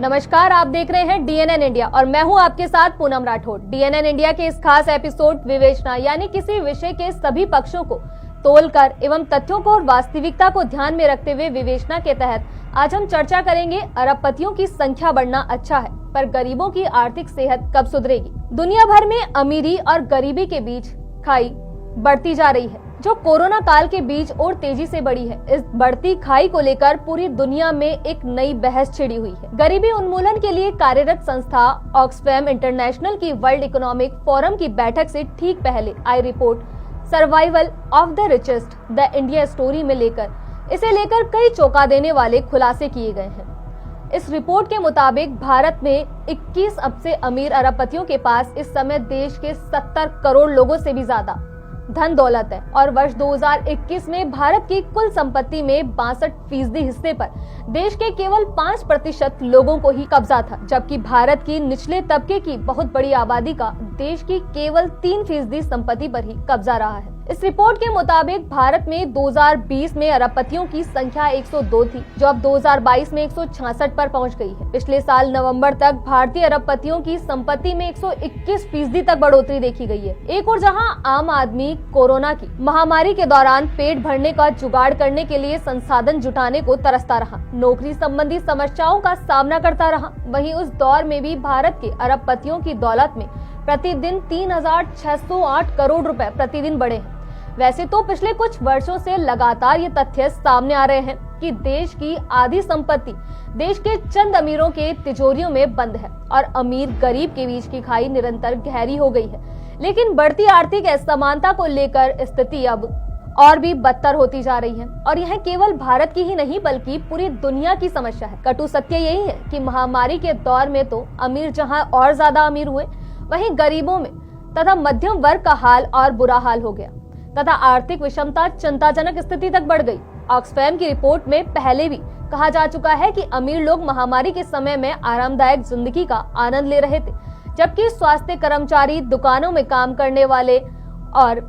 नमस्कार, आप देख रहे हैं DNN इंडिया और मैं हूं आपके साथ पूनम राठौड़। DNN इंडिया के इस खास एपिसोड विवेचना यानी किसी विषय के सभी पक्षों को तोलकर एवं तथ्यों को और वास्तविकता को ध्यान में रखते हुए विवेचना के तहत आज हम चर्चा करेंगे अरबपतियों की संख्या बढ़ना अच्छा है, पर गरीबों की आर्थिक सेहत कब सुधरेगी। दुनिया भर में अमीरी और गरीबी के बीच खाई बढ़ती जा रही है, जो कोरोना काल के बीच और तेजी से बढ़ी है। इस बढ़ती खाई को लेकर पूरी दुनिया में एक नई बहस छिड़ी हुई है। गरीबी उन्मूलन के लिए कार्यरत संस्था ऑक्सफैम इंटरनेशनल की वर्ल्ड इकोनॉमिक फोरम की बैठक से ठीक पहले आई report survival of the richest the India story में इसे लेकर कई चौंका देने वाले खुलासे किए गए हैं। इस रिपोर्ट के मुताबिक भारत में 21 सबसे अमीर अरबपतियों के पास इस समय देश के 70 करोड़ लोगों से भी ज्यादा धन दौलत है और वर्ष 2021 में भारत की कुल संपत्ति में 62% हिस्से पर देश के केवल 5% लोगों को ही कब्जा था, जबकि भारत की निचले तबके की बहुत बड़ी आबादी का देश की केवल 3% संपत्ति पर ही कब्जा रहा है। इस रिपोर्ट के मुताबिक भारत में 2020 में अरबपतियों की संख्या 102 थी, जो अब 2022 में 166 पर पहुंच गई है। पिछले साल नवंबर तक भारतीय अरबपतियों की संपत्ति में 121% तक बढ़ोतरी देखी गई है। एक और जहां आम आदमी कोरोना की महामारी के दौरान पेट भरने का जुगाड़ करने के लिए संसाधन जुटाने को तरसता रहा, नौकरी संबंधी समस्याओं का सामना करता रहा, वहीं उस दौर में भी भारत के अरबपतियों की दौलत में प्रतिदिन 3,608 करोड़ रुपए प्रतिदिन बढ़े हैं। वैसे तो पिछले कुछ वर्षों से लगातार ये तथ्य सामने आ रहे हैं कि देश की आधी संपत्ति देश के चंद अमीरों के तिजोरियों में बंद है और अमीर गरीब के बीच की खाई निरंतर गहरी हो गई है। लेकिन बढ़ती आर्थिक असमानता को लेकर स्थिति अब और भी बदतर होती जा रही है और यह केवल भारत की ही नहीं बल्कि पूरी दुनिया की समस्या है। कटु सत्य यही है कि महामारी के दौर में तो अमीर जहां और ज्यादा अमीर हुए, वहीं गरीबों में तथा मध्यम वर्ग का हाल और बुरा हाल हो गया तथा आर्थिक विषमता चिंताजनक स्थिति तक बढ़ गई। ऑक्सफैम की रिपोर्ट में पहले भी कहा जा चुका है कि अमीर लोग महामारी के समय में आरामदायक जिंदगी का आनंद ले रहे थे, जबकि स्वास्थ्य कर्मचारी, दुकानों में काम करने वाले और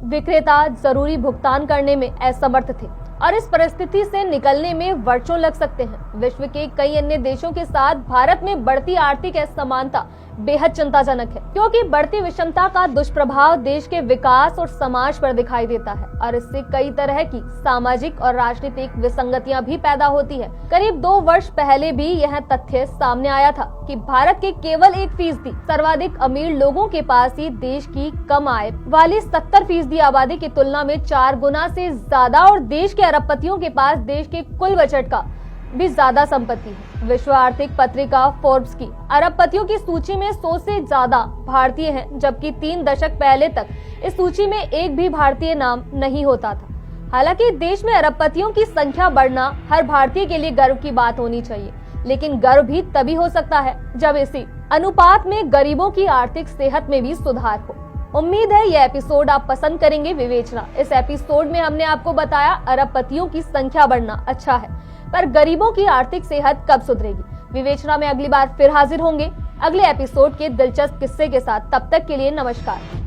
विक्रेता जरूरी भुगतान करने में असमर्थ थे और इस परिस्थिति से निकलने में वर्षों लग सकते हैं। विश्व के कई अन्य देशों के साथ भारत में बढ़ती आर्थिक असमानता बेहद चिंताजनक है, क्योंकि बढ़ती विषमता का दुष्प्रभाव देश के विकास और समाज पर दिखाई देता है और इससे कई तरह की सामाजिक और राजनीतिक विसंगतियां भी पैदा होती है। करीब 2 वर्ष पहले भी यह तथ्य सामने आया था कि भारत के केवल 1% सर्वाधिक अमीर लोगों के पास ही देश की कम आय वाली 70% आबादी की तुलना में 4 गुना से ज्यादा और देश के अरबपतियों के पास देश के कुल बजट का भी ज्यादा संपत्ति है। विश्व आर्थिक पत्रिका फोर्ब्स की अरबपतियों की सूची में 100 से ज्यादा भारतीय हैं, जबकि 3 दशक पहले तक इस सूची में एक भी भारतीय नाम नहीं होता था। हालांकि देश में अरबपतियों की संख्या बढ़ना हर भारतीय के लिए गर्व की बात होनी चाहिए, लेकिन गर्व भी तभी हो सकता है जब इसी अनुपात में गरीबों की आर्थिक सेहत में भी सुधार हो। उम्मीद है यह एपिसोड आप पसंद करेंगे। विवेचना, इस एपिसोड में हमने आपको बताया अरबपतियों की संख्या बढ़ना अच्छा है, पर गरीबों की आर्थिक सेहत कब सुधरेगी। विवेचना में अगली बार फिर हाजिर होंगे अगले एपिसोड के दिलचस्प किस्से के साथ। तब तक के लिए नमस्कार।